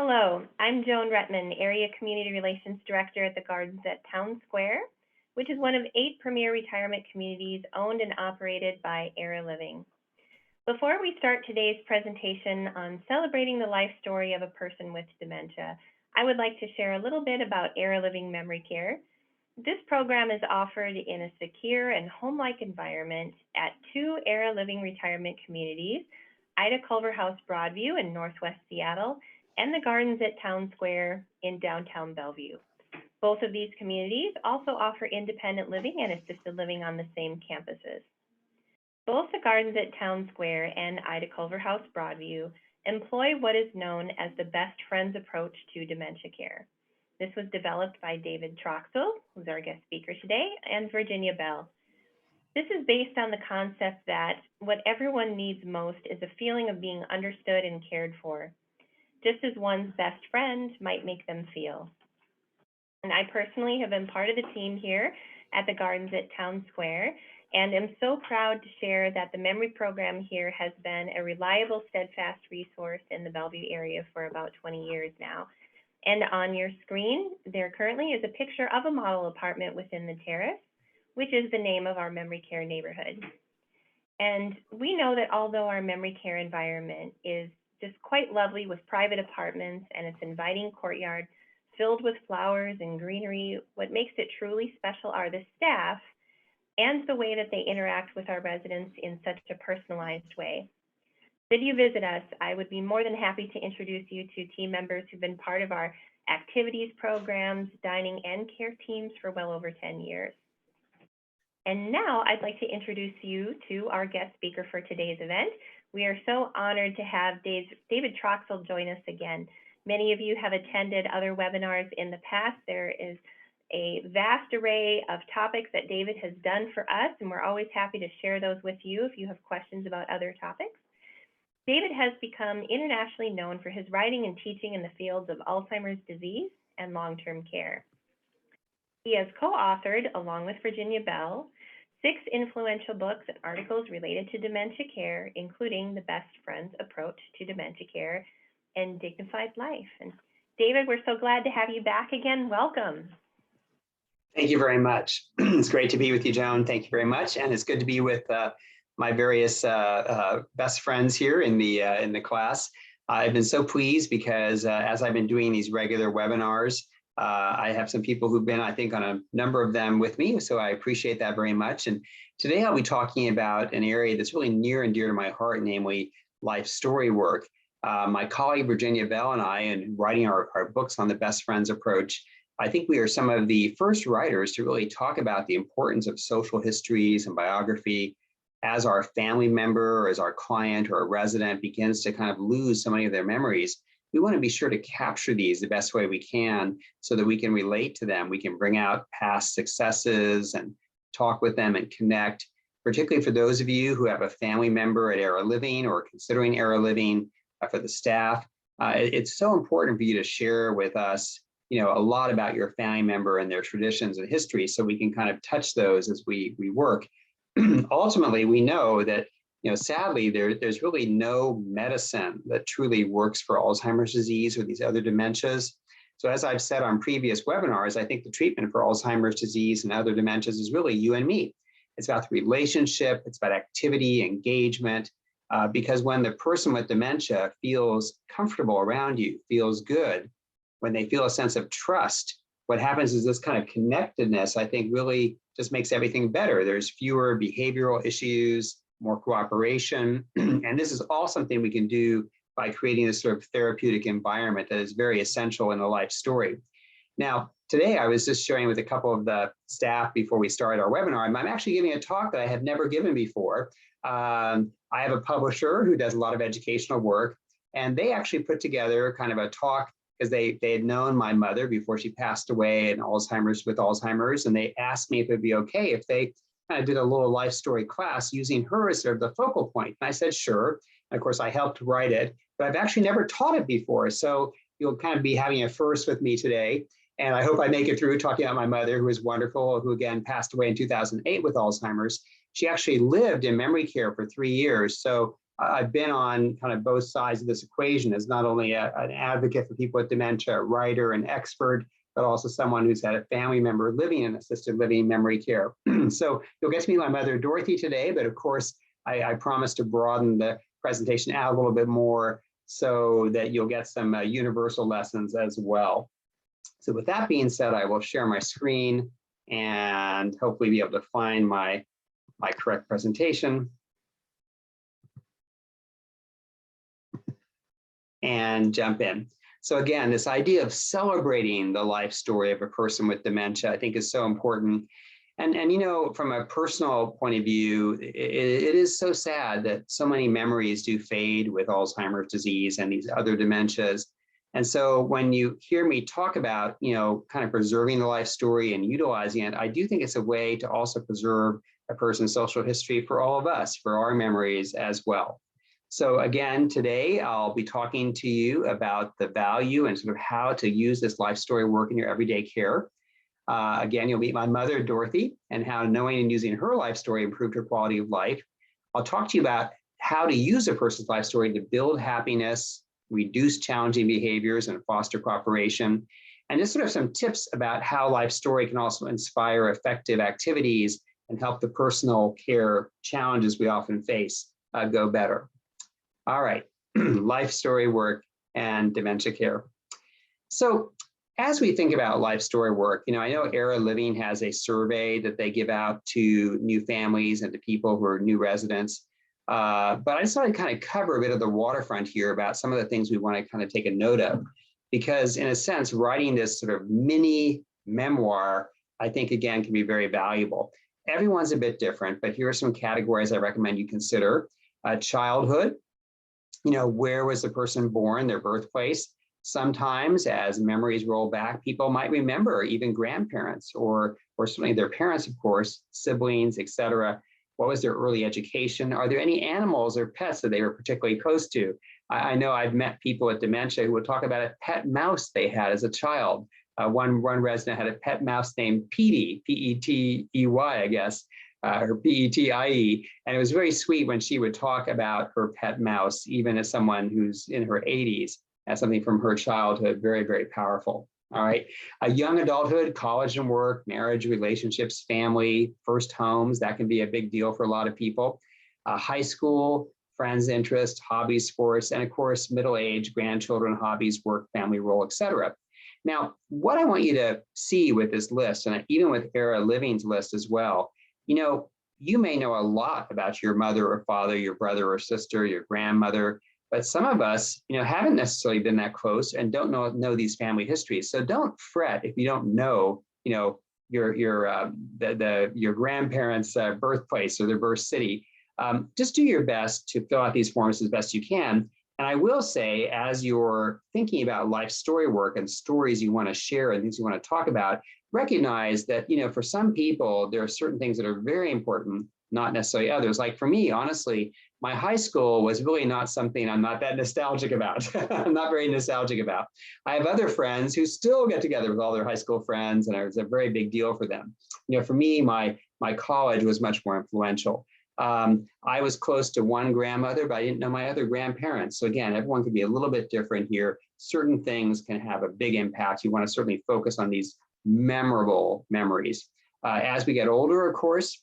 Hello, I'm Joan Retman, Area Community Relations Director at the Gardens at Town Square, which is one of 8 premier retirement communities owned and operated by Era Living. Before we start today's presentation on celebrating the life story of a person with dementia, I would like to share a little bit about Era Living Memory Care. This program is offered in a secure and home-like environment at 2 Era Living retirement communities, Ida Culver House Broadview in Northwest Seattle, and the Gardens at Town Square in downtown Bellevue. Both of these communities also offer independent living and assisted living on the same campuses. Both the Gardens at Town Square and Ida Culver House Broadview employ what is known as the Best Friends approach to dementia care. This was developed by David Troxel, who's our guest speaker today, and Virginia Bell. This is based on the concept that what everyone needs most is a feeling of being understood and cared for, just as one's best friend might make them feel. And I personally have been part of the team here at the Gardens at Town Square, and am so proud to share that the memory program here has been a reliable, steadfast resource in the Bellevue area for about 20 years now. And on your screen, there currently is a picture of a model apartment within the terrace, which is the name of our memory care neighborhood. And we know that although our memory care environment is just quite lovely with private apartments and its inviting courtyard filled with flowers and greenery, what makes it truly special are the staff and the way that they interact with our residents in such a personalized way. Should you visit us, I would be more than happy to introduce you to team members who've been part of our activities, programs, dining, and care teams for well over 10 years. And now I'd like to introduce you to our guest speaker for today's event. We are so honored to have David Troxel join us again. Many of you have attended other webinars in the past. There is a vast array of topics that David has done for us, and we're always happy to share those with you if you have questions about other topics. David has become internationally known for his writing and teaching in the fields of Alzheimer's disease and long-term care. He has co-authored, along with Virginia Bell, 6 influential books and articles related to dementia care, including The Best Friends Approach to Dementia Care and Dignified Life. And David, we're so glad to have you back again. Welcome. Thank you very much. It's great to be with you, Joan. Thank you very much. And it's good to be with my various best friends here in the class. I've been so pleased because as I've been doing these regular webinars, I have some people who've been, I think, on a number of them with me, so I appreciate that very much. And today I'll be talking about an area that's really near and dear to my heart, namely life story work. My colleague Virginia Bell and I, in writing our books on the Best Friends approach, I think we are some of the first writers to really talk about the importance of social histories and biography as our family member, or as our client or a resident begins to kind of lose so many of their memories. We want to be sure to capture these the best way we can so that we can relate to them. We can bring out past successes and talk with them and connect, particularly for those of you who have a family member at Era Living or considering Era Living. For the staff, it's so important for you to share with us, a lot about your family member and their traditions and history, so we can kind of touch those as we work. Ultimately, we know that sadly, there's really no medicine that truly works for Alzheimer's disease or these other dementias. So as I've said on previous webinars, I think the treatment for Alzheimer's disease and other dementias is really you and me. It's about the relationship, it's about activity, engagement, because when the person with dementia feels comfortable around you, feels good, when they feel a sense of trust, what happens is this kind of connectedness, I think, really just makes everything better. There's fewer behavioral issues, more cooperation. And this is all something we can do by creating this sort of therapeutic environment that is very essential in a life story. Now, today I was just sharing with a couple of the staff before we started our webinar, and I'm actually giving a talk that I have never given before. I have a publisher who does a lot of educational work, and they actually put together kind of a talk because they had known my mother before she passed away with Alzheimer's, and they asked me if it'd be okay if they kind of did a little life story class using her as sort of the focal point. And I said, sure. And of course, I helped write it, but I've actually never taught it before. So you'll kind of be having a first with me today. And I hope I make it through talking about my mother, who is wonderful, who again passed away in 2008 with Alzheimer's. She actually lived in memory care for 3 years. So I've been on kind of both sides of this equation as not only an advocate for people with dementia, a writer, an expert, but also someone who's had a family member living in assisted living memory care. So you'll get to meet my mother, Dorothy, today, but of course, I promise to broaden the presentation out a little bit more so that you'll get some universal lessons as well. So with that being said, I will share my screen and hopefully be able to find my correct presentation. And jump in. So again, this idea of celebrating the life story of a person with dementia, I think is so important. And you know, from a personal point of view, it is so sad that so many memories do fade with Alzheimer's disease and these other dementias. And so when you hear me talk about, you know, kind of preserving the life story and utilizing it, I do think it's a way to also preserve a person's social history for all of us, for our memories as well. So again, today I'll be talking to you about the value and sort of how to use this life story work in your everyday care. Again, you'll meet my mother, Dorothy, and how knowing and using her life story improved her quality of life. I'll talk to you about how to use a person's life story to build happiness, reduce challenging behaviors, and foster cooperation. And just sort of some tips about how life story can also inspire effective activities and help the personal care challenges we often face go better. All right, life story work and dementia care. So as we think about life story work, you know, I know Era Living has a survey that they give out to new families and to people who are new residents. But I just want to kind of cover a bit of the waterfront here about some of the things we want to kind of take a note of, because in a sense, writing this sort of mini memoir, I think, again, can be very valuable. Everyone's a bit different, but here are some categories I recommend you consider. Childhood, you know, where was the person born, their birthplace? Sometimes as memories roll back, people might remember even grandparents or certainly their parents, of course, siblings, etc. What was their early education? Are there any animals or pets that they were particularly close to? I know I've met people with dementia who would talk about a pet mouse they had as a child. One resident had a pet mouse named Petey, P-E-T-E-Y, I guess, or P-E-T-I-E. And it was very sweet when she would talk about her pet mouse, even as someone who's in her 80s, as something from her childhood, very, very powerful. All right, a young adulthood, college and work, marriage, relationships, family, first homes, that can be a big deal for a lot of people. High school, friends, interests, hobbies, sports, and of course, middle age, grandchildren, hobbies, work, family role, etc. Now, what I want you to see with this list, and even with Era Living's list as well, you know, you may know a lot about your mother or father, your brother or sister, your grandmother, but some of us, you know, haven't necessarily been that close and don't know these family histories. So don't fret if you don't know, you know, your grandparents' birthplace or their birth city. Just do your best to fill out these forms as best you can. And I will say, as you're thinking about life story work and stories you want to share and things you want to talk about, recognize that, you know, for some people, there are certain things that are very important, not necessarily others. Like for me, honestly, my high school was really not something I'm not that nostalgic about. I'm not very nostalgic about. I have other friends who still get together with all their high school friends, and it was a very big deal for them. You know, for me, my college was much more influential. I was close to one grandmother, but I didn't know my other grandparents. So again, everyone can be a little bit different here. Certain things can have a big impact. You want to certainly focus on these memorable memories. As we get older, of course,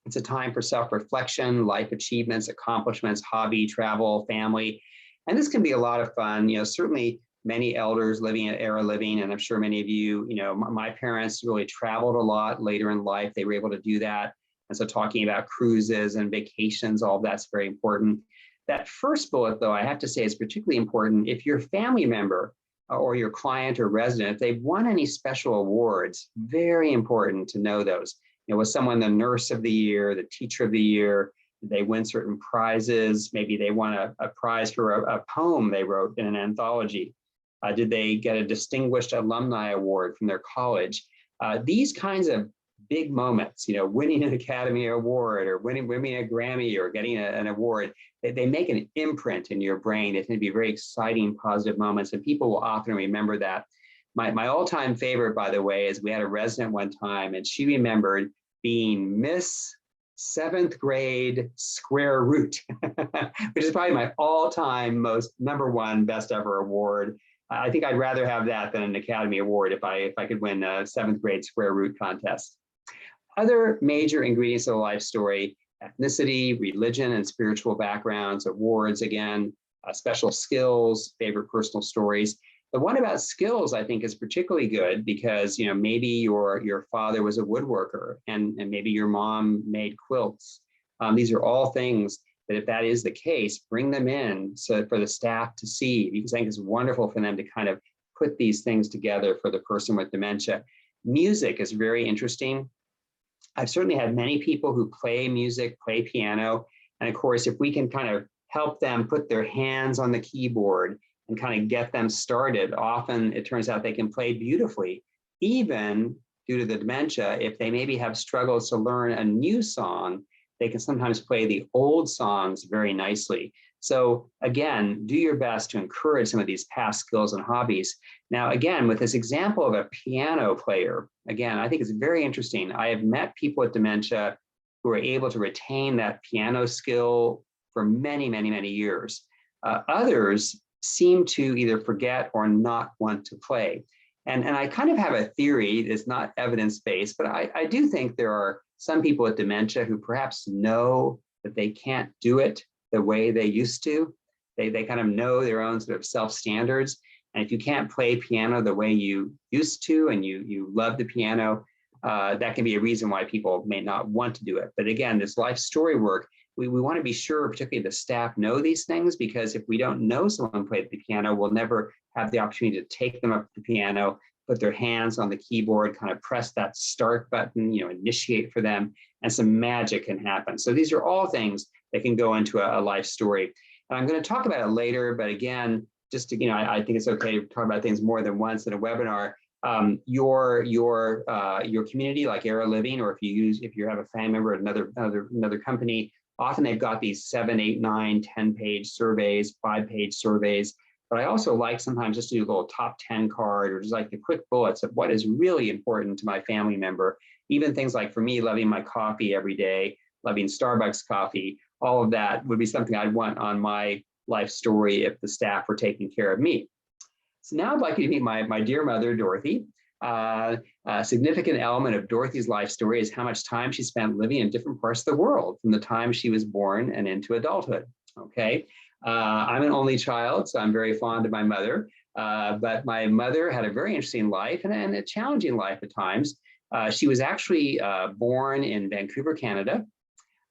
it's a time for self-reflection, life achievements, accomplishments, hobby, travel, family. And this can be a lot of fun. You know, certainly many elders living at Era Living, and I'm sure many of you, you know, my parents really traveled a lot later in life. They were able to do that. And so talking about cruises and vacations, all of that's very important. That first bullet, though, I have to say is particularly important. If your family member or your client or resident, if they've won any special awards, very important to know those. You know, was someone the nurse of the year, the teacher of the year? Did they win certain prizes? Maybe they won a prize for a poem they wrote in an anthology. Did they get a distinguished alumni award from their college? These kinds of big moments, you know, winning an Academy Award or winning a Grammy or getting an award, they make an imprint in your brain. It can be very exciting, positive moments, and people will often remember that. My all-time favorite, by the way, is we had a resident one time, and she remembered being Miss seventh grade square root, which is probably my all-time most #1 best ever award. I think I'd rather have that than an Academy Award if I could win a seventh grade square root contest. Other major ingredients of a life story: ethnicity, religion, and spiritual backgrounds, awards, again, special skills, favorite personal stories. The one about skills, I think, is particularly good because, maybe your father was a woodworker and maybe your mom made quilts. These are all things that, if that is the case, bring them in so for the staff to see, because I think it's wonderful for them to kind of put these things together for the person with dementia. Music is very interesting. I've certainly had many people who play music, play piano. And of course, if we can kind of help them put their hands on the keyboard and kind of get them started, often it turns out they can play beautifully, even due to the dementia. If they maybe have struggles to learn a new song, they can sometimes play the old songs very nicely. So again, do your best to encourage some of these past skills and hobbies. Now, again, with this example of a piano player, again, I think it's very interesting. I have met people with dementia who are able to retain that piano skill for many, many, many years. Others seem to either forget or not want to play. And I kind of have a theory, it's not evidence-based, but I do think there are some people with dementia who perhaps know that they can't do it the way they used to. They kind of know their own sort of self-standards. And if you can't play piano the way you used to, and you love the piano, that can be a reason why people may not want to do it. But again, this life story work, we want to be sure, particularly the staff, know these things, because if we don't know someone played the piano, we'll never have the opportunity to take them up to the piano, put their hands on the keyboard, kind of press that start button, initiate for them, and some magic can happen. So these are all things that can go into a life story. And I'm going to talk about it later, but again, just to, I think it's okay to talk about things more than once in a webinar. Your community, like Era Living, or if you have a family member at another company, often they've got these 7, 8, 9, 10-page surveys, 5-page surveys. But I also like sometimes just to do a little top 10 card, or just like the quick bullets of what is really important to my family member. Even things like, for me, loving my coffee every day, loving Starbucks coffee, all of that would be something I'd want on my life story if the staff were taking care of me. So now I'd like you to meet my dear mother, Dorothy. A significant element of Dorothy's life story is how much time she spent living in different parts of the world from the time she was born and into adulthood. Okay, I'm an only child, so I'm very fond of my mother. But my mother had a very interesting life and a challenging life at times. She was actually born in Vancouver, Canada,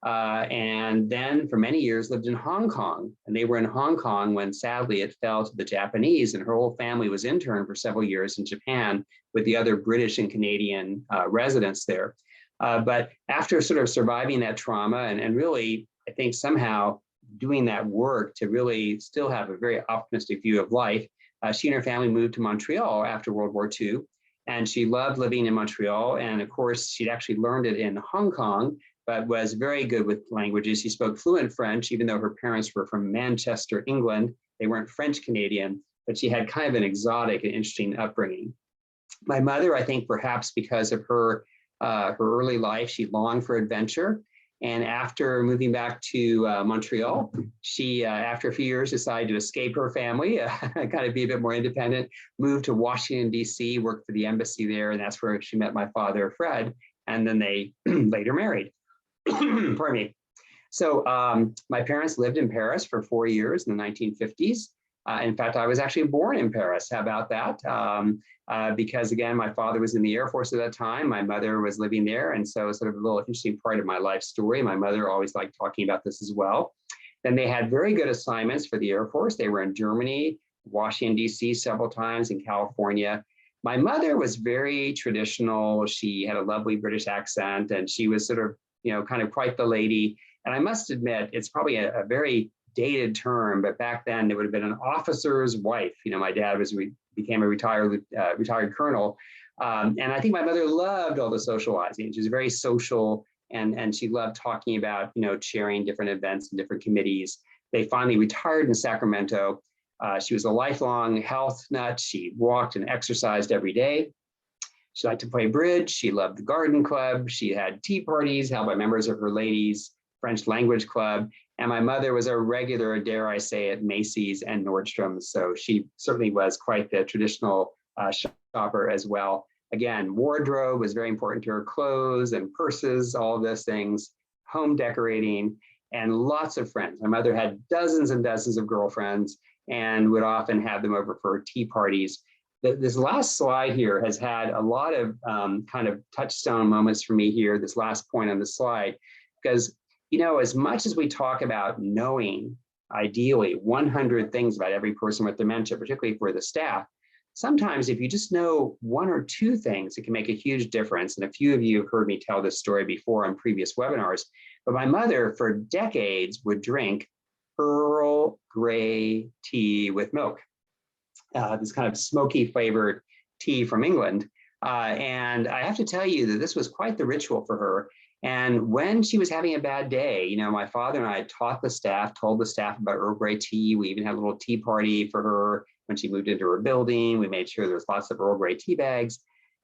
and then for many years lived in Hong Kong. And they were in Hong Kong when, sadly, it fell to the Japanese, and her whole family was interned for several years in Japan with the other British and Canadian residents there. But after sort of surviving that trauma and really, I think, somehow doing that work to really still have a very optimistic view of life, she and her family moved to Montreal after World War II. And she loved living in Montreal. And of course, she'd actually learned it in Hong Kong, but was very good with languages. She spoke fluent French, even though her parents were from Manchester, England. They weren't French Canadian, but she had kind of an exotic and interesting upbringing. My mother, I think perhaps because of her early life, she longed for adventure. And after moving back to Montreal, she, after a few years, decided to escape her family, kind of be a bit more independent, moved to Washington, D.C., worked for the embassy there, and that's where she met my father, Fred, and then they later married. Pardon me. So my parents lived in Paris for 4 years in the 1950s. In fact, I was actually born in Paris. How about that? Because again, my father was in the Air Force at that time. My mother was living there. And so sort of a little interesting part of my life story. My mother always liked talking about this as well. Then they had very good assignments for the Air Force. They were in Germany, Washington, D.C. several times, in California. My mother was very traditional. She had a lovely British accent, and she was sort of, kind of quite the lady. And I must admit, it's probably a very dated term, but back then it would have been an officer's wife. My dad became a retired colonel. And I think my mother loved all the socializing. She was very social, and she loved talking about, chairing different events and different committees. They finally retired in Sacramento. She was a lifelong health nut. She walked and exercised every day. She liked to play bridge. She loved the garden club. She had tea parties held by members of her ladies' French language club. And my mother was a regular, dare I say, at Macy's and Nordstrom's. So she certainly was quite the traditional shopper as well. Again, wardrobe was very important to her, clothes and purses, all of those things, home decorating, and lots of friends. My mother had dozens and dozens of girlfriends and would often have them over for tea parties. This last slide here has had a lot of kind of touchstone moments for me here, this last point on the slide, because, you know, as much as we talk about knowing, ideally, 100 things about every person with dementia, particularly for the staff, sometimes if you just know one or two things, it can make a huge difference. And a few of you have heard me tell this story before on previous webinars, but my mother for decades would drink Earl Grey tea with milk, this kind of smoky flavored tea from England. And I have to tell you that this was quite the ritual for her. And when she was having a bad day, you know, my father and I told the staff about Earl Grey tea. We even had a little tea party for her when she moved into her building. We made sure there was lots of Earl Grey tea bags.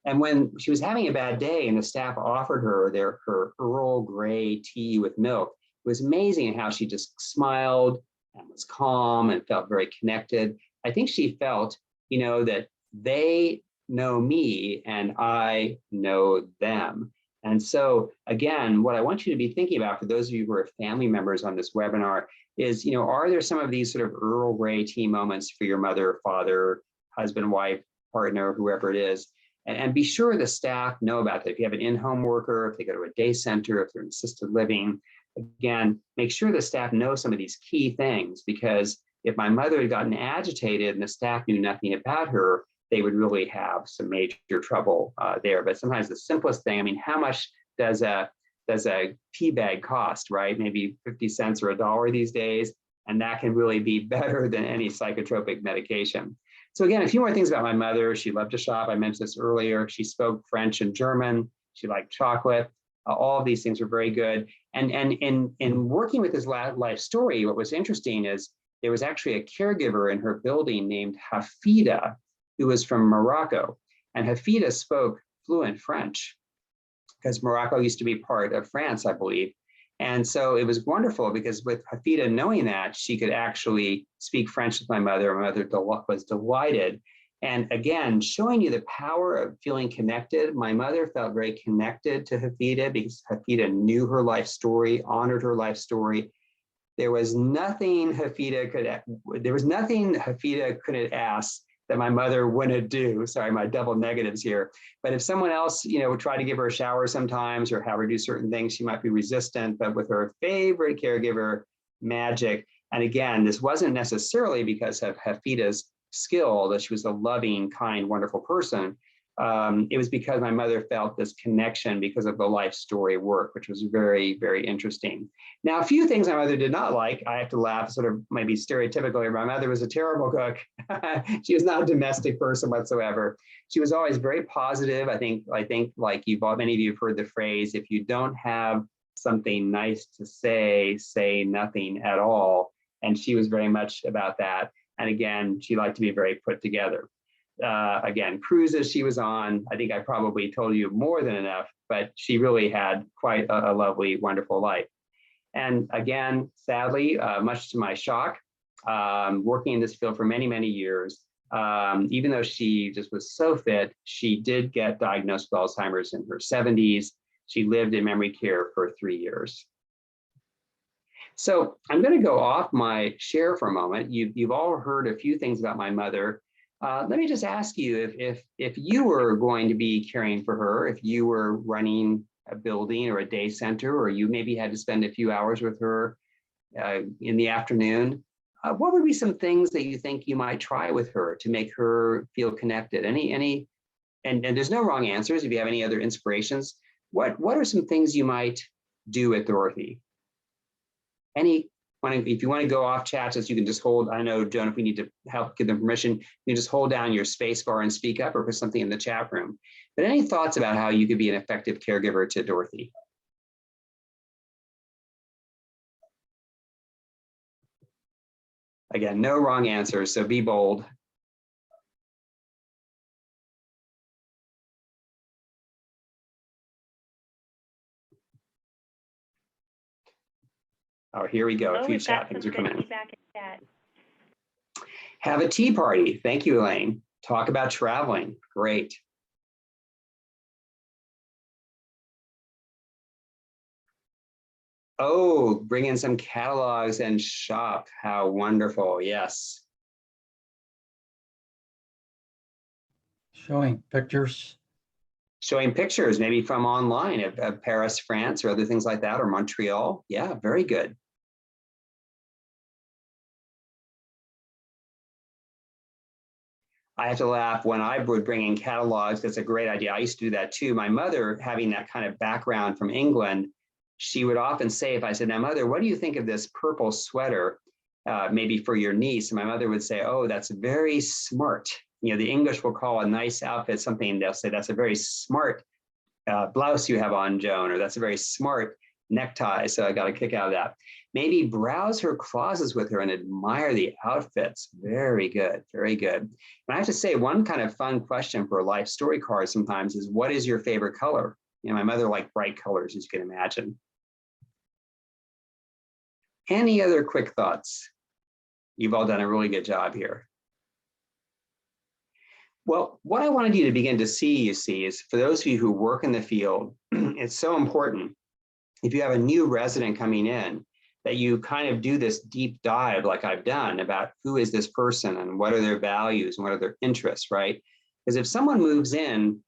And when she was having a bad day and the staff offered her her Earl Grey tea with milk, it was amazing how she just smiled and was calm and felt very connected. I think she felt, you know, that they know me and I know them. And so again, what I want you to be thinking about for those of you who are family members on this webinar is, you know, are there some of these sort of Earl Grey tea moments for your mother, father, husband, wife, partner, whoever it is? And be sure the staff know about that. If you have an in-home worker, if they go to a day center, if they're in assisted living, again, make sure the staff know some of these key things, because if my mother had gotten agitated and the staff knew nothing about her, they would really have some major trouble there. But sometimes the simplest thing, I mean, how much does a tea bag cost, right? Maybe 50 cents or $1 these days. And that can really be better than any psychotropic medication. So again, a few more things about my mother. She loved to shop. I mentioned this earlier. She spoke French and German. She liked chocolate. All of these things were very good. And in working with this life story, what was interesting is there was actually a caregiver in her building named Hafida, who was from Morocco. And Hafida spoke fluent French because Morocco used to be part of France, I believe. And so it was wonderful because with Hafida knowing that, she could actually speak French with my mother. My mother was delighted. And again, showing you the power of feeling connected. My mother felt very connected to Hafida because Hafida knew her life story, honored her life story. There was nothing Hafida couldn't ask that my mother wouldn't do. Sorry, my double negatives here. But if someone else, you know, would try to give her a shower sometimes or have her do certain things, she might be resistant. But with her favorite caregiver, magic. And again, this wasn't necessarily because of Hafida's skill, that she was a loving, kind, wonderful person. It was because my mother felt this connection because of the life story work, which was very, very interesting. Now, a few things my mother did not like, I have to laugh, sort of maybe stereotypically, my mother was a terrible cook. She was not a domestic person whatsoever. She was always very positive. I think like many of you have heard the phrase, if you don't have something nice to say, say nothing at all. And she was very much about that. And again, she liked to be very put together. Again, cruises she was on, I think I probably told you more than enough, but she really had quite a lovely, wonderful life. And again, sadly, much to my shock, working in this field for many, many years, even though she just was so fit, she did get diagnosed with Alzheimer's in her 70s. She lived in memory care for 3 years. So I'm going to go off my share for a moment. You've all heard a few things about my mother. Let me just ask you if you were going to be caring for her, if you were running a building or a day center, or you maybe had to spend a few hours with her in the afternoon, what would be some things that you think you might try with her to make her feel connected? And there's no wrong answers. If you have any other inspirations, what are some things you might do with Dorothy? If you want to go off chat, you can just hold, I know, Joan, if we need to help give them permission, you can just hold down your space bar and speak up or put something in the chat room. But any thoughts about how you could be an effective caregiver to Dorothy? Again, no wrong answers, so be bold. Oh, here we go. A Oh, few we've got chat things some are good coming in. feedback in chat. Have a tea party. Thank you, Elaine. Talk about traveling. Great. Oh, bring in some catalogs and shop. How wonderful. Yes. Showing pictures. Showing pictures, maybe from online of Paris, France, or other things like that, or Montreal. Yeah, very good. I have to laugh when I would bring in catalogs. That's a great idea. I used to do that too. My mother, having that kind of background from England, she would often say, if I said, now, Mother, what do you think of this purple sweater, maybe for your niece? And my mother would say, oh, that's very smart. You know, the English will call a nice outfit something, they'll say, that's a very smart blouse you have on, Joan, or that's a very smart necktie. So I got a kick out of that. Maybe browse her closets with her and admire the outfits. Very good, very good. And I have to say, one kind of fun question for a life story card sometimes is, what is your favorite color? You know, my mother liked bright colors, as you can imagine. Any other quick thoughts? You've all done a really good job here. Well, what I wanted you to begin to see, you see, is for those of you who work in the field, it's so important, if you have a new resident coming in, that you kind of do this deep dive like I've done about who is this person and what are their values and what are their interests, right? Because if someone moves in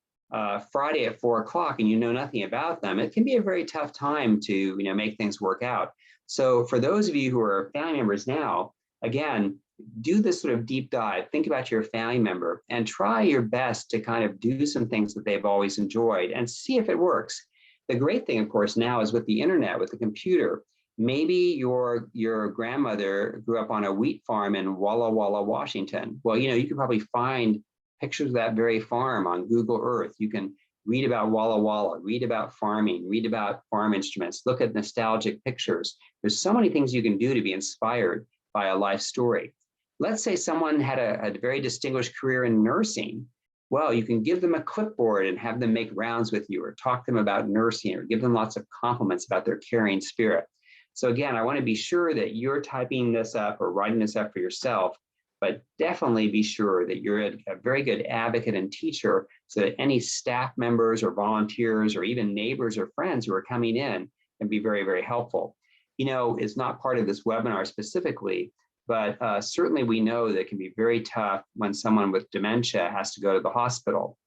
Friday at 4 o'clock and you know nothing about them, it can be a very tough time to make things work out. So for those of you who are family members now, again, do this sort of deep dive, think about your family member and try your best to kind of do some things that they've always enjoyed and see if it works. The great thing, of course, now is with the internet, with the computer, maybe your grandmother grew up on a wheat farm in Walla Walla, Washington. Well, you can probably find pictures of that very farm on Google Earth. You can read about Walla Walla, read about farming, read about farm instruments, look at nostalgic pictures. There's so many things you can do to be inspired by a life story. Let's say someone had a very distinguished career in nursing. Well, you can give them a clipboard and have them make rounds with you, or talk to them about nursing, or give them lots of compliments about their caring spirit. So again, I want to be sure that you're typing this up or writing this up for yourself, but definitely be sure that you're a very good advocate and teacher so that any staff members or volunteers or even neighbors or friends who are coming in can be very, very helpful. It's not part of this webinar specifically, but certainly we know that it can be very tough when someone with dementia has to go to the hospital.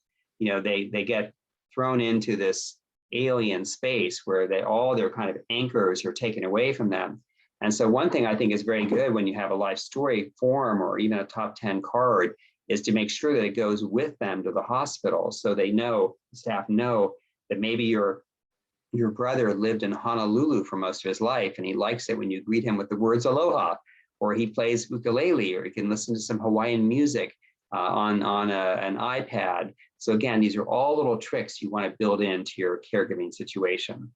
They get thrown into this alien space where all their kind of anchors are taken away from them. And so one thing I think is very good when you have a life story form or even a top 10 card is to make sure that it goes with them to the hospital, so staff know that maybe your brother lived in Honolulu for most of his life and he likes it when you greet him with the words aloha, or he plays ukulele, or he can listen to some Hawaiian music on an iPad. So again, these are all little tricks you want to build into your caregiving situation.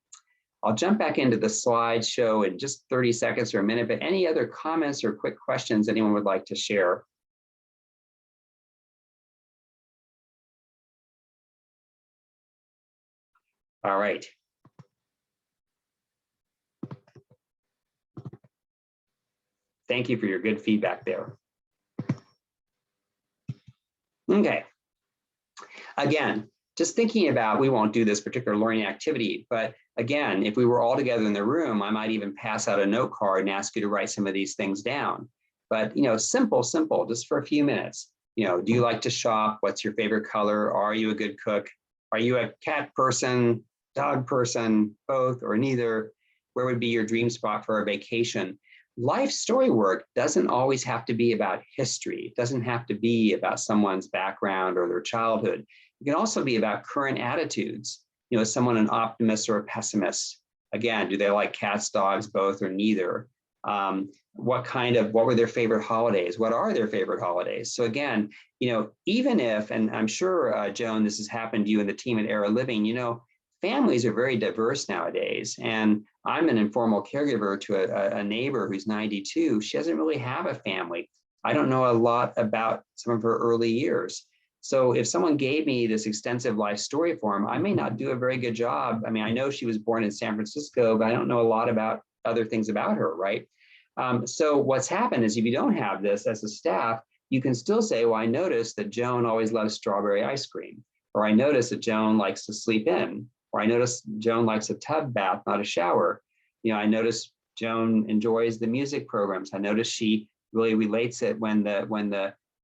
I'll jump back into the slideshow in just 30 seconds or a minute, but any other comments or quick questions anyone would like to share? All right. Thank you for your good feedback there. Okay. Again, just thinking about, we won't do this particular learning activity, but again, if we were all together in the room, I might even pass out a note card and ask you to write some of these things down. But, simple, just for a few minutes. Do you like to shop? What's your favorite color? Are you a good cook? Are you a cat person, dog person, both or neither? Where would be your dream spot for a vacation? Life story work doesn't always have to be about history. It doesn't have to be about someone's background or their childhood. It can also be about current attitudes. Is someone an optimist or a pessimist? Again, do they like cats, dogs, both, or neither? What were their favorite holidays? What are their favorite holidays? So again, even if, and I'm sure, Joan, this has happened to you and the team at Era Living, families are very diverse nowadays. And I'm an informal caregiver to a neighbor who's 92. She doesn't really have a family. I don't know a lot about some of her early years. So if someone gave me this extensive life story form, I may not do a very good job. I mean, I know she was born in San Francisco, but I don't know a lot about other things about her, right? So what's happened is if you don't have this as a staff, you can still say, well, I noticed that Joan always loves strawberry ice cream, or I noticed that Joan likes to sleep in, or I noticed Joan likes a tub bath, not a shower. I noticed Joan enjoys the music programs. I noticed she really relates it when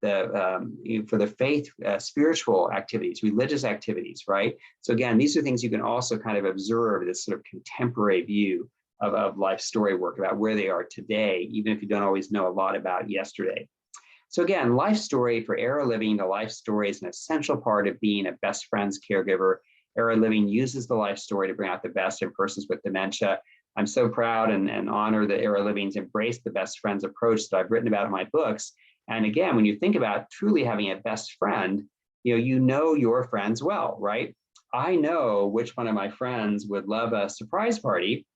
for the faith, spiritual activities, religious activities, right? So again, these are things you can also kind of observe, this sort of contemporary view of life story work about where they are today, even if you don't always know a lot about yesterday. So again, life story for Era Living, the life story is an essential part of being a best friend's caregiver. Era Living uses the life story to bring out the best in persons with dementia. I'm so proud and honored that Era Living's embraced the best friends approach that I've written about in my books. And again, when you think about truly having a best friend, you know your friends well, right? I know which one of my friends would love a surprise party.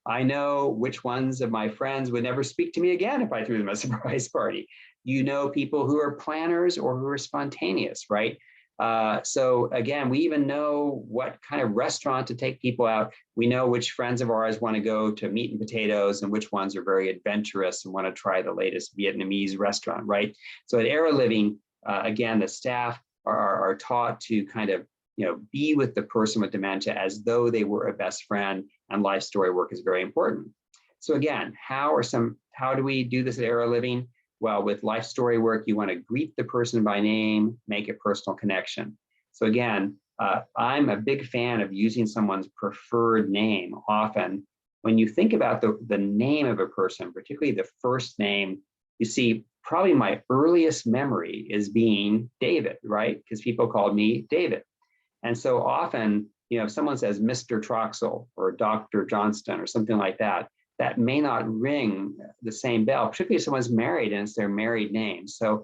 I know which ones of my friends would never speak to me again if I threw them a surprise party. You know people who are planners or who are spontaneous, right? So again, we even know what kind of restaurant to take people out. We know which friends of ours want to go to meat and potatoes and which ones are very adventurous and want to try the latest Vietnamese restaurant, right? So at Era Living, again, the staff are taught to kind of be with the person with dementia as though they were a best friend, and life story work is very important. So again, how do we do this at Era Living? Well, with life story work, you want to greet the person by name, make a personal connection. So again, I'm a big fan of using someone's preferred name. Often, when you think about the name of a person, particularly the first name, you see, probably my earliest memory is being David, right? Because people called me David. And so often, if someone says Mr. Troxel or Dr. Johnston or something like that, that may not ring the same bell, particularly if someone's married and it's their married name. So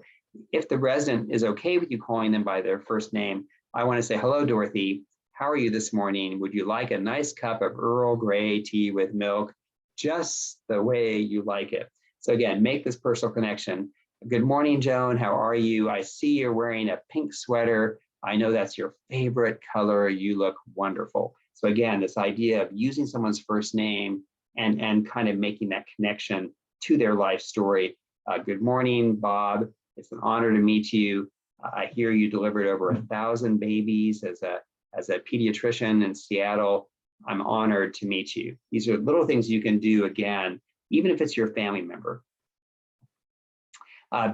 if the resident is okay with you calling them by their first name, I want to say, hello, Dorothy, how are you this morning? Would you like a nice cup of Earl Grey tea with milk, just the way you like it? So again, make this personal connection. Good morning, Joan, how are you? I see you're wearing a pink sweater. I know that's your favorite color. You look wonderful. So again, this idea of using someone's first name and kind of making that connection to their life story. Good morning, Bob. It's an honor to meet you. I hear you delivered over 1,000 babies as a pediatrician in Seattle. I'm honored to meet you. These are little things you can do, again, even if it's your family member.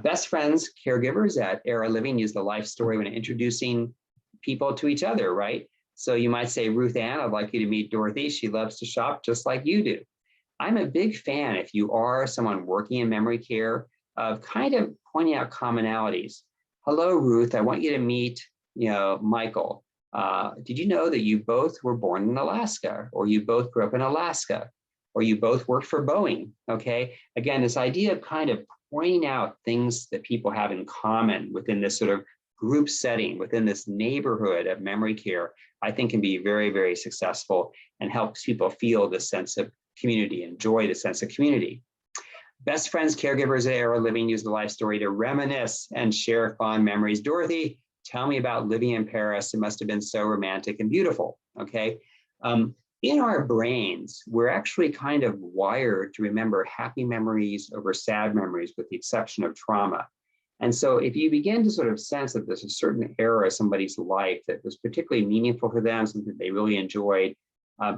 Best friends, caregivers at Era Living use the life story when introducing people to each other, right? So you might say, Ruth Ann, I'd like you to meet Dorothy. She loves to shop just like you do. I'm a big fan, if you are someone working in memory care, of kind of pointing out commonalities. Hello, Ruth, I want you to meet, Michael. Did you know that you both were born in Alaska, or you both grew up in Alaska, or you both worked for Boeing, okay? Again, this idea of kind of pointing out things that people have in common within this sort of group setting, within this neighborhood of memory care, I think can be very, very successful and helps people feel the sense of community, enjoy the sense of community. Best friends, caregivers at Era Living use the life story to reminisce and share fond memories. Dorothy, tell me about living in Paris. It must have been so romantic and beautiful, okay? In our brains, we're actually kind of wired to remember happy memories over sad memories, with the exception of trauma. And so if you begin to sort of sense that there's a certain era of somebody's life that was particularly meaningful for them, something they really enjoyed,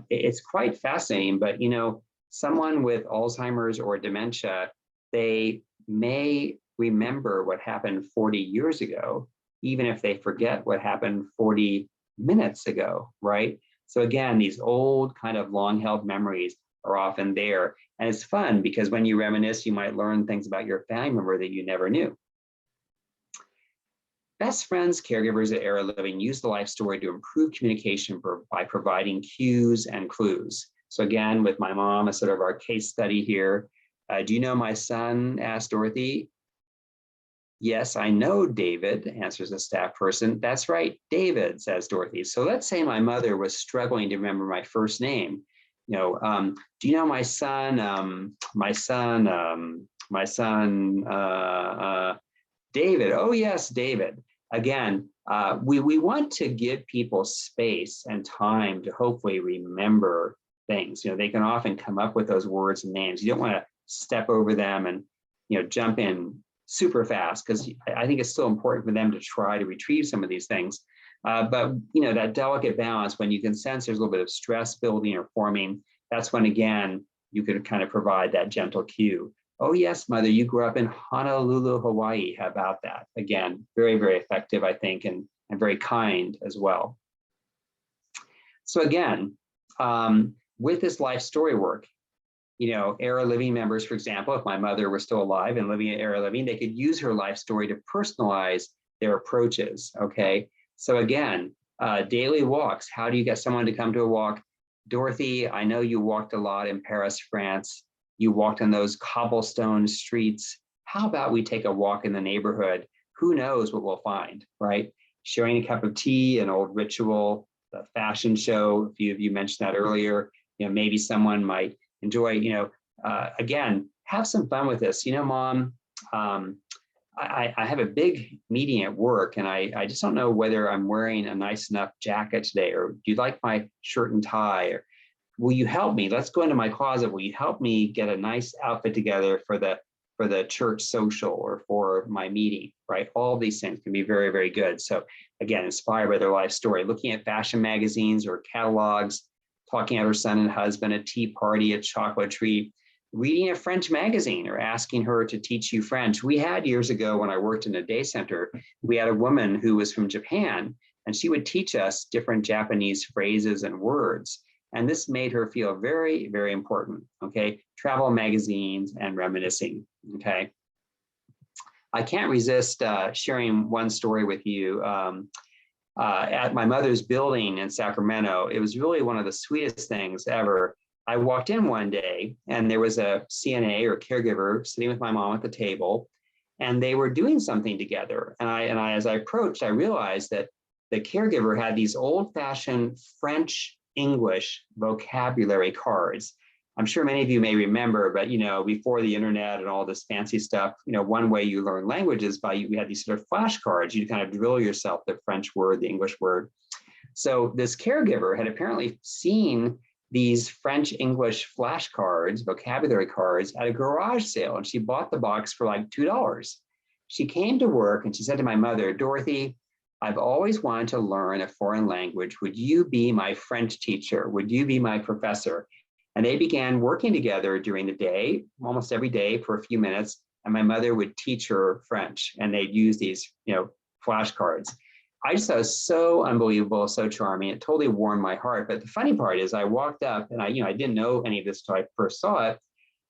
it's quite fascinating. But, someone with Alzheimer's or dementia, they may remember what happened 40 years ago, even if they forget what happened 40 minutes ago, right? So again, these old kind of long-held memories are often there. And it's fun because when you reminisce, you might learn things about your family member that you never knew. Best friends, caregivers at Era Living use the life story to improve communication by providing cues and clues. So again, with my mom, as sort of our case study here, do you know my son? Asked Dorothy. Yes, I know David, answers a staff person. That's right, David, says Dorothy. So let's say my mother was struggling to remember my first name. Do you know my son? David. Oh yes, David. Again, we want to give people space and time to hopefully remember things. They can often come up with those words and names. You don't want to step over them and, jump in super fast, because I think it's still important for them to try to retrieve some of these things. But, that delicate balance, when you can sense there's a little bit of stress building or forming, that's when, again, you could kind of provide that gentle cue. Oh, yes, mother, you grew up in Honolulu, Hawaii. How about that? Again, very, very effective, I think, and very kind as well. So again, with this life story work, Era Living members, for example, if my mother were still alive and living at Era Living, they could use her life story to personalize their approaches, okay? So again, daily walks. How do you get someone to come to a walk? Dorothy, I know you walked a lot in Paris, France. You walked on those cobblestone streets. How about we take a walk in the neighborhood? Who knows what we'll find, right? Sharing a cup of tea, an old ritual, the fashion show. A few of you mentioned that earlier. Maybe someone might enjoy, again, have some fun with this. Mom, I have a big meeting at work, and I just don't know whether I'm wearing a nice enough jacket today, or do you like my shirt and tie? Or will you help me? Let's go into my closet. Will you help me get a nice outfit together for the church social or for my meeting, right? All these things can be very, very good. So again, inspired by their life story, looking at fashion magazines or catalogs, talking at her son and husband, a tea party, a chocolate treat, reading a French magazine or asking her to teach you French. We had years ago when I worked in a day center, we had a woman who was from Japan, and she would teach us different Japanese phrases and words. And this made her feel very, very important, okay? Travel magazines and reminiscing, okay? I can't resist sharing one story with you. At my mother's building in Sacramento, it was really one of the sweetest things ever. I walked in one day and there was a CNA or caregiver sitting with my mom at the table, and they were doing something together. And I as I approached, I realized that the caregiver had these old-fashioned French English vocabulary cards. I'm sure many of you may remember, but before the internet and all this fancy stuff, one way you learn languages we had these sort of flashcards. You kind of drill yourself the French word, the English word. So this caregiver had apparently seen these French English flashcards, vocabulary cards, at a garage sale, and she bought the box for like $2. She came to work and she said to my mother, Dorothy, I've always wanted to learn a foreign language. Would you be my French teacher? Would you be my professor? And they began working together during the day, almost every day for a few minutes. And my mother would teach her French, and they'd use these, flashcards. I just thought it was so unbelievable, so charming. It totally warmed my heart. But the funny part is I walked up and I didn't know any of this until I first saw it.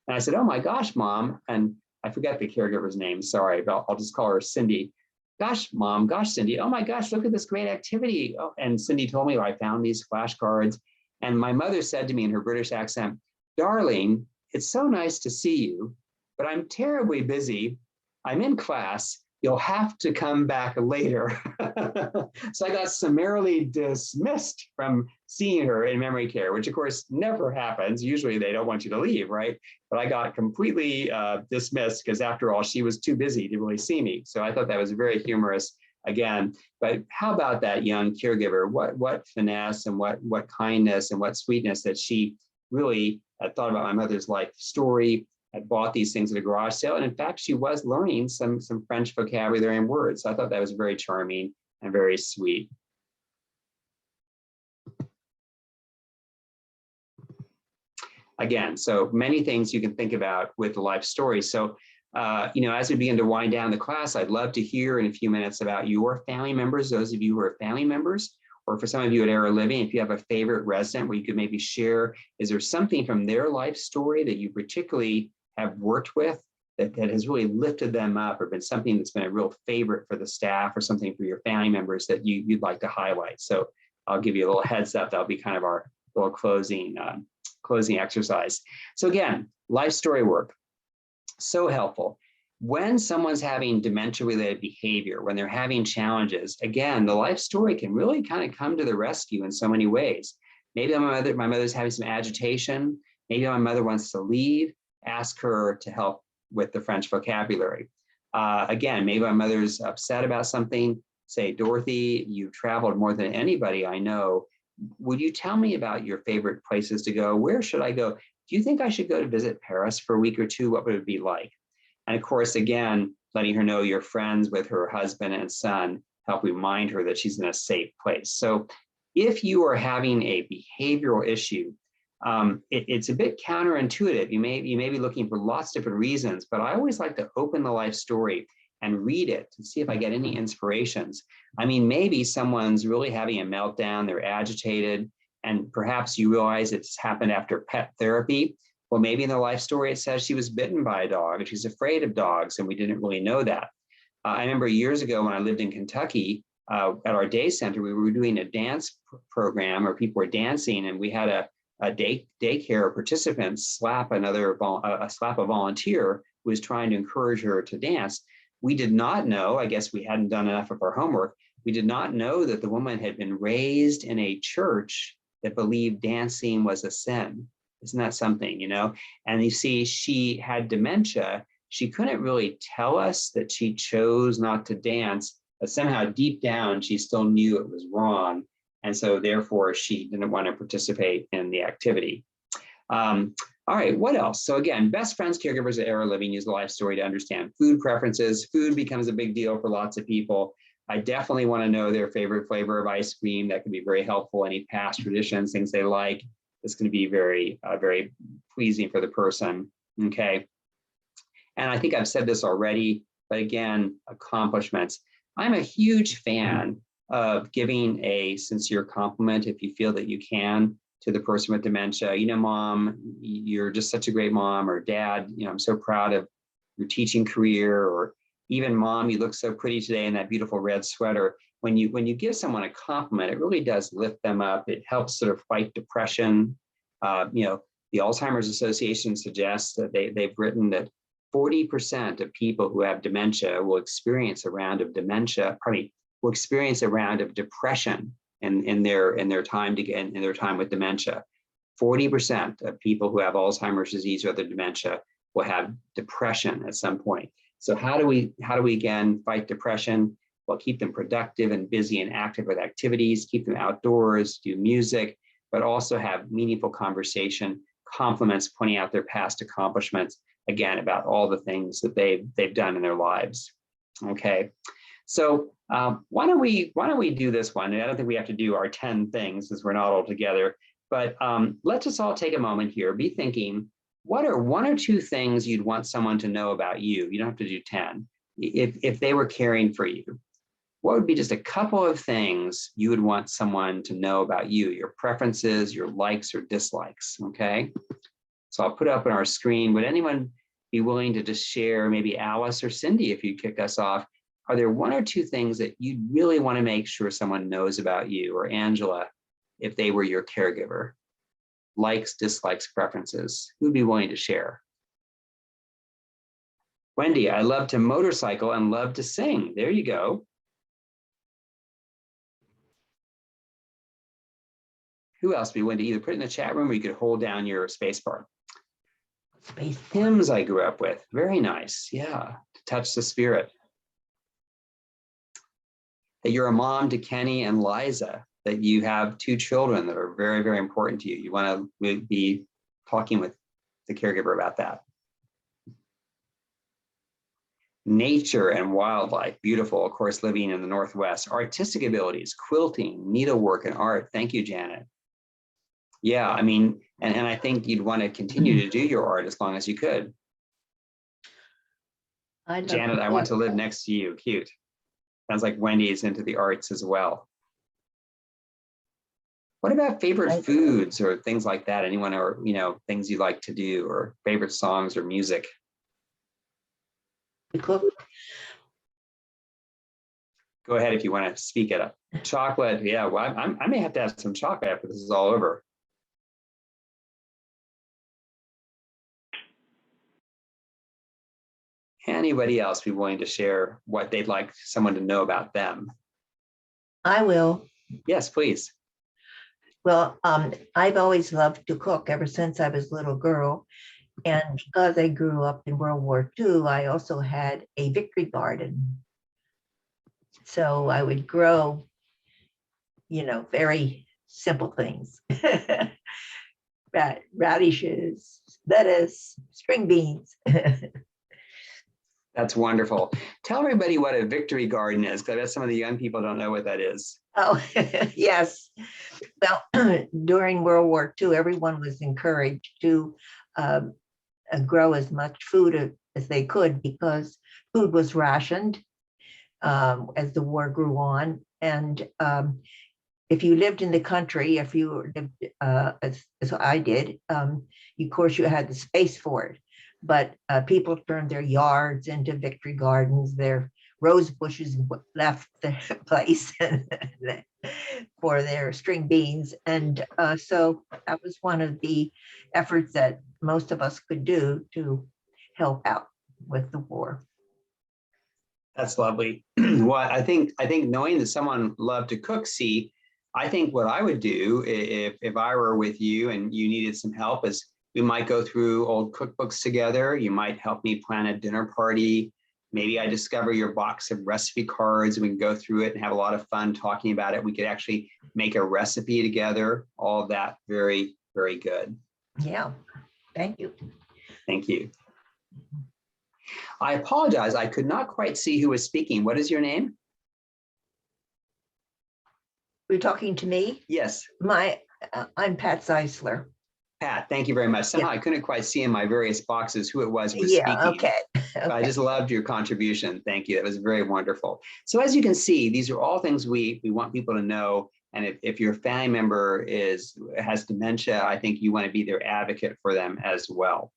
And I said, oh my gosh, Mom. And I forget the caregiver's name. Sorry, but I'll just call her Cindy. Gosh, Mom, gosh, Cindy. Oh my gosh, look at this great activity. Oh, and Cindy told me I found these flashcards. And my mother said to me in her British accent, darling, it's so nice to see you, but I'm terribly busy. I'm in class. You'll have to come back later. So I got summarily dismissed from seeing her in memory care, which of course never happens. Usually they don't want you to leave, right? But I got completely dismissed because after all, she was too busy to really see me. So I thought that was very humorous again. But how about that young caregiver? What finesse and what kindness and what sweetness that she really had thought about my mother's life story, had bought these things at a garage sale. And in fact, she was learning some French vocabulary and words. So I thought that was very charming and very sweet. Again, so many things you can think about with the life story. So, as we begin to wind down the class, I'd love to hear in a few minutes about your family members, those of you who are family members, or for some of you at Era Living, if you have a favorite resident where you could maybe share, is there something from their life story that you particularly have worked with that has really lifted them up, or been something that's been a real favorite for the staff, or something for your family members that you'd like to highlight? So I'll give you a little heads up. That'll be kind of our little closing exercise. So again, life story work, so helpful. When someone's having dementia-related behavior, when they're having challenges, again, the life story can really kind of come to the rescue in so many ways. Maybe my mother's having some agitation. Maybe my mother wants to leave. Ask her to help with the French vocabulary. Again, maybe my mother's upset about something. Say, Dorothy, you've traveled more than anybody I know. would you tell me about your favorite places to go? Where should I go? Do you think I should go to visit Paris for a week or two? What would it be like? And of course, again, letting her know you're friends with her husband and son, help remind her that she's in a safe place. So if you are having a behavioral issue, it's a bit counterintuitive. You may be looking for lots of different reasons, but I always like to open the life story and read it to see if I get any inspirations. I mean, maybe someone's really having a meltdown, they're agitated, and perhaps you realize it's happened after pet therapy. Well, maybe in the life story, it says she was bitten by a dog and she's afraid of dogs, and we didn't really know that. I remember years ago when I lived in Kentucky, at our day center, we were doing a dance program where people were dancing, and we had a daycare participant slap a volunteer who was trying to encourage her to dance. We did not know, I guess we hadn't done enough of our homework, we did not know that the woman had been raised in a church that believed dancing was a sin. Isn't that something, you know? And you see, she had dementia. She couldn't really tell us that she chose not to dance, but somehow deep down, she still knew it was wrong. And so therefore, she didn't want to participate in the activity. All right, what else? So again, best friends, caregivers at Era Living use the life story to understand food preferences. Food becomes a big deal for lots of people. I definitely want to know their favorite flavor of ice cream. That can be very helpful. Any past traditions, things they like. It's going to be very, very pleasing for the person. Okay. And I think I've said this already, but again, accomplishments. I'm a huge fan of giving a sincere compliment if you feel that you can to the person with dementia. You know, mom, you're just such a great mom, or dad, you know, I'm so proud of your teaching career, or even mom, you look so pretty today in that beautiful red sweater. When you give someone a compliment, it really does lift them up. It helps sort of fight depression. You know, the Alzheimer's Association suggests that they've written that 40% of people who have dementia will experience a round of will experience a round of depression in their time with dementia. 40% of people who have Alzheimer's disease or other dementia will have depression at some point. So how do we again fight depression? Well, keep them productive and busy and active with activities, keep them outdoors, do music, but also have meaningful conversation, compliments, pointing out their past accomplishments, again, about all the things that they've done in their lives. Okay, so why don't we do this one? And I don't think we have to do our 10 things, because we're not all together, but let's just all take a moment here, be thinking, what are 1 or 2 things you'd want someone to know about you? You don't have to do 10. If they were caring for you, what would be just a couple of things you would want someone to know about you, your preferences, your likes or dislikes, okay? So I'll put up on our screen. Would anyone be willing to just share, maybe Alice or Cindy, if you kick us off? Are there 1 or 2 things that you really want to make sure someone knows about you, or Angela, if they were your caregiver? Likes, dislikes, preferences. Who'd be willing to share? Wendy, I love to motorcycle and love to sing. There you go. Who else would be willing to either put it in the chat room, or you could hold down your space bar? Space hymns I grew up with. Very nice. Yeah, to touch the spirit. That you're a mom to Kenny and Liza, that you have 2 children that are very, very important to you. You want to be talking with the caregiver about that. Nature and wildlife, beautiful, of course, living in the Northwest. Artistic abilities, quilting, needlework, and art. Thank you, Janet. Yeah, I mean, and I think you'd want to continue to do your art as long as you could. Janet, I want to live next to you. Cute. Sounds like Wendy is into the arts as well. What about favorite foods or things like that? Anyone, or, you know, things you like to do, or favorite songs or music? Cook. Go ahead if you want to speak it up. Chocolate, yeah. Well, I may have to have some chocolate after this is all over. Anybody else be willing to share what they'd like someone to know about them? I will. Yes, please. Well, I've always loved to cook ever since I was a little girl. And because I grew up in World War II, I also had a victory garden. So I would grow, you know, very simple things. Radishes, lettuce, string beans. That's wonderful. Tell everybody what a victory garden is, because I bet some of the young people don't know what that is. Oh, yes. Well, during World War II, everyone was encouraged to grow as much food as they could because food was rationed as the war grew on. And if you lived in the country, if you lived as I did, of course you had the space for it. But people turned their yards into victory gardens. Their rose bushes left their place for their string beans. And so that was one of the efforts that most of us could do to help out with the war. That's lovely. Well, I think knowing that someone loved to cook, see, I think what I would do if I were with you and you needed some help is we might go through old cookbooks together. You might help me plan a dinner party. Maybe I discover your box of recipe cards and we can go through it and have a lot of fun talking about it. We could actually make a recipe together. All of that, very, very good. Yeah, thank you. Thank you. I apologize. I could not quite see who was speaking. What is your name? You're talking to me? Yes. I'm Pat Zeisler. Pat, thank you very much. Somehow I couldn't quite see in my various boxes who it was who was speaking. Okay. But I just loved your contribution. Thank you. That was very wonderful. So as you can see, these are all things we want people to know. And if your family member has dementia, I think you want to be their advocate for them as well.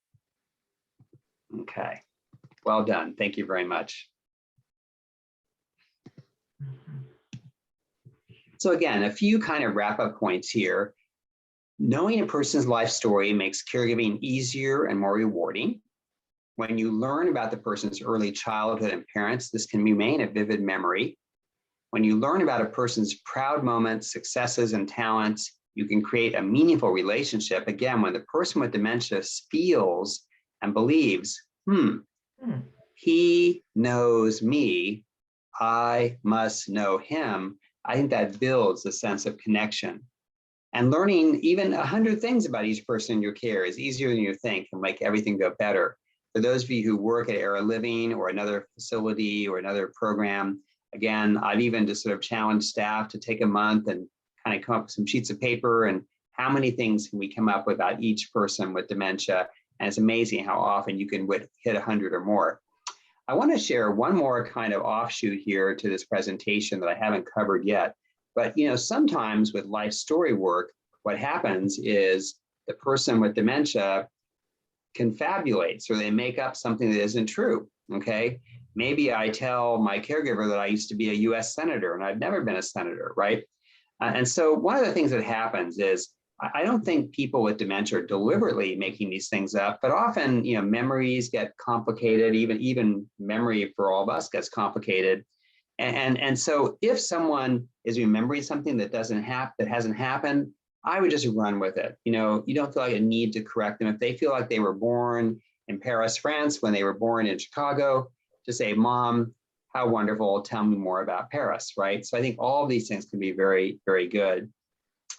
Okay. Well done. Thank you very much. So again, a few kind of wrap-up points here. Knowing a person's life story makes caregiving easier and more rewarding. When you learn about the person's early childhood and parents, this can remain a vivid memory. When you learn about a person's proud moments, successes, and talents, you can create a meaningful relationship. Again, when the person with dementia feels and believes, he knows me, I must know him, I think that builds a sense of connection. And learning even 100 things about each person in your care is easier than you think and make everything go better. For those of you who work at Era Living or another facility or another program, again, I've even just sort of challenged staff to take a month and kind of come up with some sheets of paper and how many things can we come up with about each person with dementia. And it's amazing how often you can hit 100 or more. I want to share one more kind of offshoot here to this presentation that I haven't covered yet. But sometimes with life story work, what happens is the person with dementia confabulates or they make up something that isn't true. Okay, maybe I tell my caregiver that I used to be a U.S. senator and I've never been a senator, right? And so one of the things that happens is I don't think people with dementia are deliberately making these things up, but often memories get complicated. Even memory for all of us gets complicated. And so if someone is remembering something that hasn't happened, I would just run with it. You don't feel like a need to correct them. If they feel like they were born in Paris, France, when they were born in Chicago, just say, Mom, how wonderful, tell me more about Paris, right? So I think all of these things can be very, very good.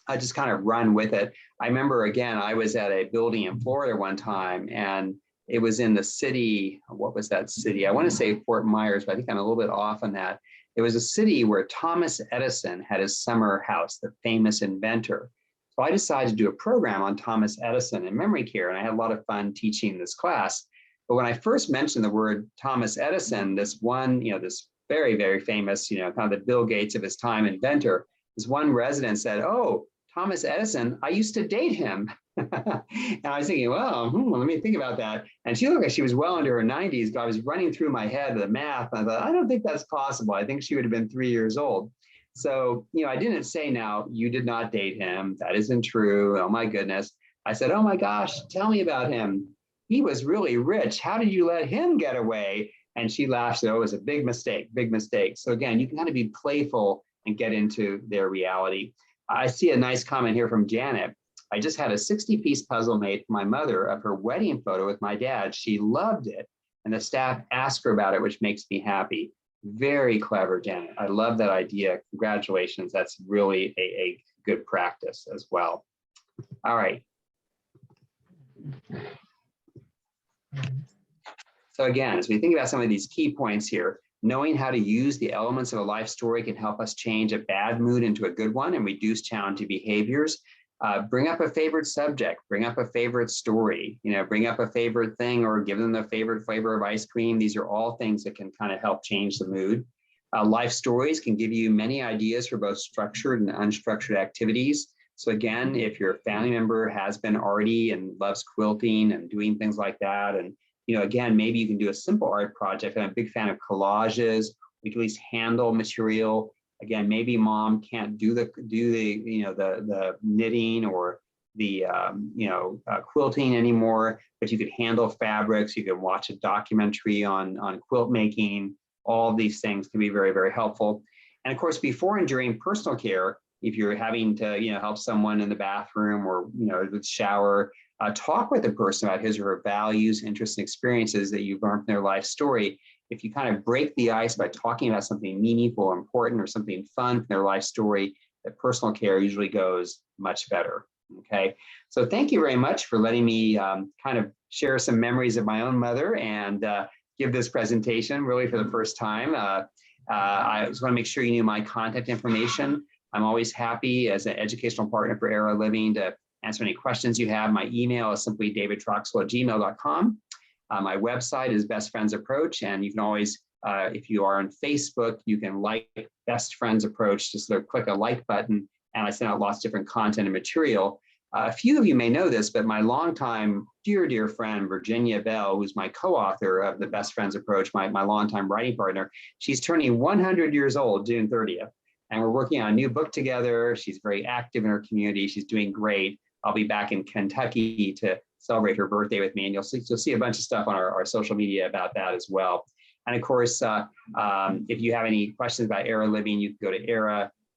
I just kind of run with it. I remember, again, I was at a building in Florida one time, and it was in the city. What was that city? I want to say Fort Myers, but I think I'm a little bit off on that. It was a city where Thomas Edison had his summer house, the famous inventor. So I decided to do a program on Thomas Edison and memory care, and I had a lot of fun teaching this class. But when I first mentioned the word Thomas Edison, this one, this very, very famous, kind of the Bill Gates of his time inventor, this one resident said, "Oh, Thomas Edison, I used to date him." And I was thinking, well, let me think about that. And she looked like she was well into her 90s, but I was running through my head the math. And I thought, I don't think that's possible. I think she would have been 3 years old. So, I didn't say, now, you did not date him. That isn't true. Oh, my goodness. I said, oh, my gosh, tell me about him. He was really rich. How did you let him get away? And she laughed. So it was a big mistake, big mistake. So again, you can kind of be playful and get into their reality. I see a nice comment here from Janet. I just had a 60-piece puzzle made for my mother of her wedding photo with my dad. She loved it, and the staff asked her about it, which makes me happy. Very clever, Janet. I love that idea. Congratulations. That's really a good practice as well. All right. So again, as we think about some of these key points here, knowing how to use the elements of a life story can help us change a bad mood into a good one and reduce challenging behaviors. Bring up a favorite subject, bring up a favorite story, bring up a favorite thing, or give them the favorite flavor of ice cream. These are all things that can kind of help change the mood. Life stories can give you many ideas for both structured and unstructured activities. So again, if your family member has been arty and loves quilting and doing things like that, and again, maybe you can do a simple art project. I'm a big fan of collages. We can at least handle material. Again, maybe mom can't do the knitting or the quilting anymore, but you could handle fabrics. You can watch a documentary on quilt making. All these things can be very, very helpful. And of course, before and during personal care, if you're having to help someone in the bathroom or the shower, talk with a person about his or her values, interests, and experiences that you've learned from their life story. If you kind of break the ice by talking about something meaningful or important or something fun from their life story, that personal care usually goes much better. Okay, so thank you very much for letting me kind of share some memories of my own mother and give this presentation really for the first time. I just want to make sure you knew my contact information. I'm always happy as an educational partner for Era Living to answer any questions you have. My email is simply davidtroxel@gmail.com. My website is Best Friends Approach, and you can always, if you are on Facebook, you can like Best Friends Approach, just click a like button, and I send out lots of different content and material. A few of you may know this, but my longtime dear friend, Virginia Bell, who's my co-author of the Best Friends Approach, my longtime writing partner, she's turning 100 years old, June 30th. And we're working on a new book together. She's very active in her community. She's doing great. I'll be back in Kentucky to celebrate her birthday with me. And you'll see a bunch of stuff on our social media about that as well. And of course, if you have any questions about Era Living, you can go to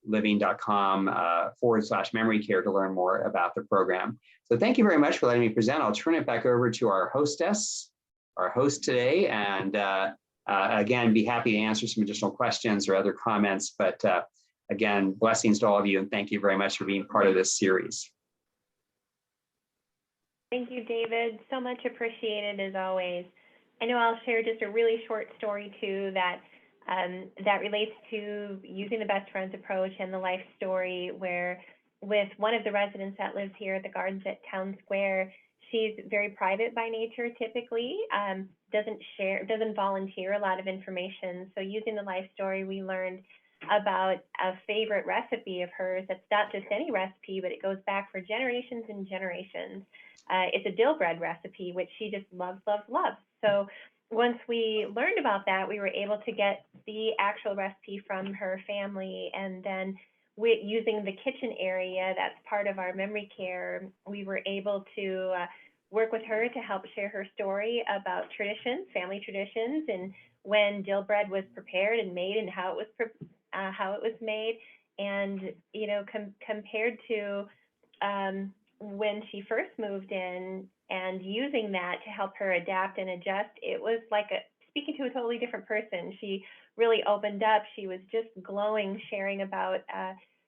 eraliving.com/memory care to learn more about the program. So thank you very much for letting me present. I'll turn it back over to our hostess, our host today, and again, be happy to answer some additional questions or other comments. But again, blessings to all of you, and thank you very much for being part of this series. Thank you, David. So much appreciated as always. I know I'll share just a really short story too that relates to using the Best Friends Approach and the life story, where with one of the residents that lives here at the Gardens at Town Square, she's very private by nature typically, doesn't volunteer a lot of information. So using the life story, we learned about a favorite recipe of hers that's not just any recipe, but it goes back for generations and generations. It's a dill bread recipe, which she just loves. So once we learned about that, we were able to get the actual recipe from her family, and then using the kitchen area that's part of our memory care, we were able to work with her to help share her story about traditions, family traditions, and when dill bread was prepared and made and how it was made. And compared to when she first moved in and using that to help her adapt and adjust, it was like speaking to a totally different person. She really opened up. She was just glowing, sharing about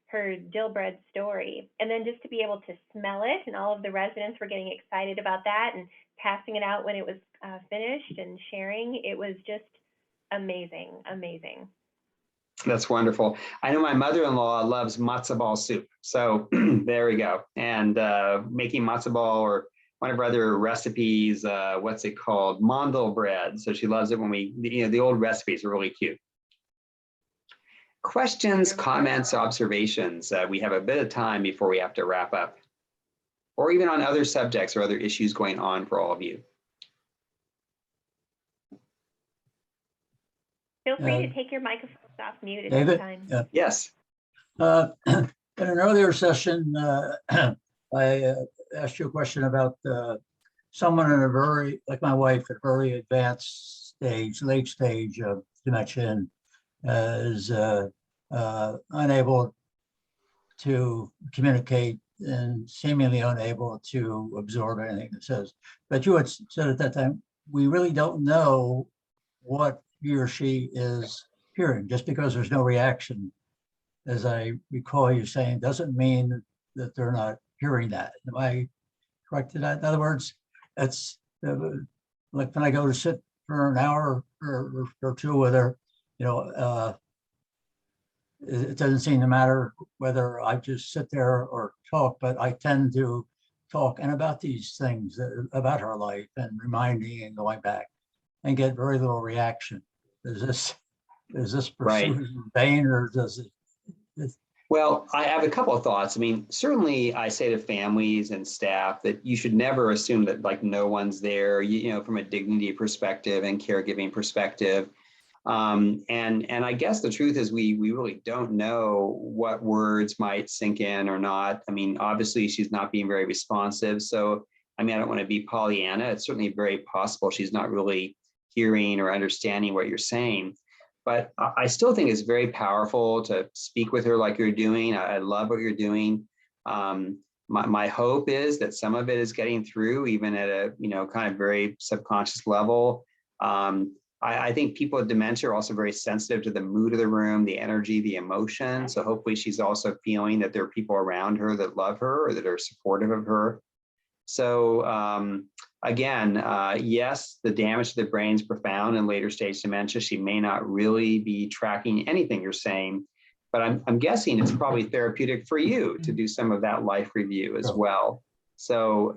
her dill bread story. And then just to be able to smell it, and all of the residents were getting excited about that and passing it out when it was finished and sharing, it was just amazing. That's wonderful. I know my mother-in-law loves matzo ball soup. So there we go. And making matzo ball, or one of our other recipes, what's it called? Mandel bread. So she loves it when the old recipes are really cute. Questions, comments, observations. We have a bit of time before we have to wrap up, or even on other subjects or other issues going on for all of you. Feel free to take your microphones off mute at David, this time. Yes. In an earlier session, I asked you a question about someone in a very, like my wife, a very advanced stage, late stage of dementia, and is unable to communicate and seemingly unable to absorb anything it says. But you had said at that time, we really don't know what he or she is hearing just because there's no reaction as I recall you saying, doesn't mean that they're not hearing that. Am I correct in that? In other words, it's like when I go to sit for an hour or two with her, it doesn't seem to matter whether I just sit there or talk, but I tend to talk and about these things, about her life, and reminding and going back, and get very little reaction. Is this Right. pursuit in vain, or does it? Well, I have a couple of thoughts. I mean, certainly I say to families and staff that you should never assume that like no one's there, from a dignity perspective and caregiving perspective. And I guess the truth is we really don't know what words might sink in or not. I mean, obviously she's not being very responsive. So, I mean, I don't want to be Pollyanna. It's certainly very possible she's not really hearing or understanding what you're saying. But I still think it's very powerful to speak with her like you're doing. I love what you're doing. My hope is that some of it is getting through, even at a kind of very subconscious level. I think people with dementia are also very sensitive to the mood of the room, the energy, the emotion. So hopefully she's also feeling that there are people around her that love her or that are supportive of her. So again, yes, the damage to the brain is profound in later stage dementia. She may not really be tracking anything you're saying, but I'm guessing it's probably therapeutic for you to do some of that life review as well. So,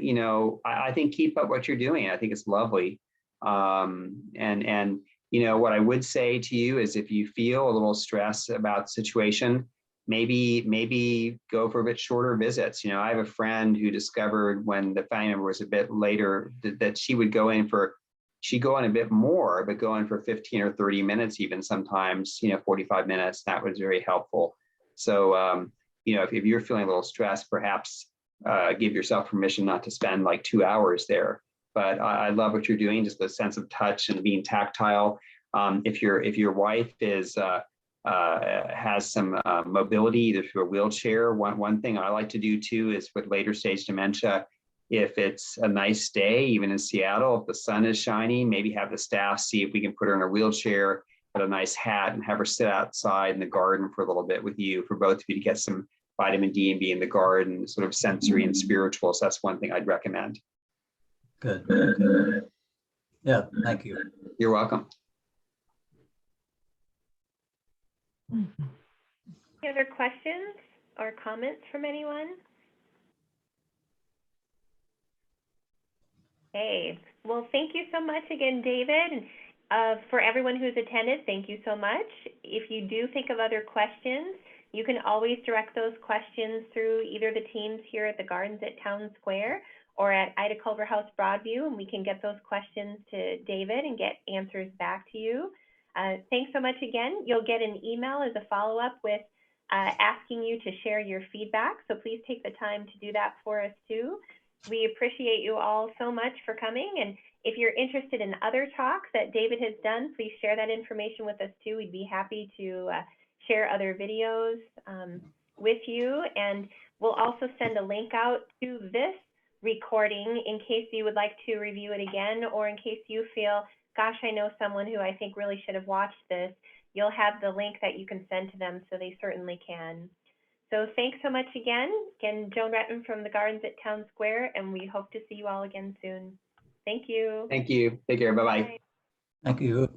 I think keep up what you're doing. I think it's lovely. And what I would say to you is if you feel a little stress about the situation, maybe go for a bit shorter visits. I have a friend who discovered when the family member was a bit later that she would go in a bit more, but go in for 15 or 30 minutes, even sometimes, 45 minutes. That was very helpful. So, if you're feeling a little stressed, perhaps give yourself permission not to spend like 2 hours there. But I love what you're doing, just the sense of touch and being tactile. If your wife has some mobility, either through a wheelchair, one thing I like to do too is with later stage dementia, if it's a nice day, even in Seattle, if the sun is shining, maybe have the staff see if we can put her in a wheelchair, put a nice hat, and have her sit outside in the garden for a little bit with you, for both of you to get some vitamin D and be in the garden, sort of sensory and spiritual. So that's one thing I'd recommend. Good. Yeah, thank you. You're welcome. Any other questions or comments from anyone? Okay, well, thank you so much again, David. And for everyone who's attended, thank you so much. If you do think of other questions, you can always direct those questions through either the teams here at the Gardens at Town Square or at Ida Culver House Broadview, and we can get those questions to David and get answers back to you. Thanks so much again. You'll get an email as a follow-up with asking you to share your feedback, so please take the time to do that for us too. We appreciate you all so much for coming, and if you're interested in other talks that David has done, please share that information with us too. We'd be happy to share other videos with you, and we'll also send a link out to this recording in case you would like to review it again, or in case you feel, gosh, I know someone who I think really should have watched this. You'll have the link that you can send to them, so they certainly can. So thanks so much again. Again, Joan Rettman from the Gardens at Town Square, and we hope to see you all again soon. Thank you. Thank you. Take care. Bye-bye. Thank you.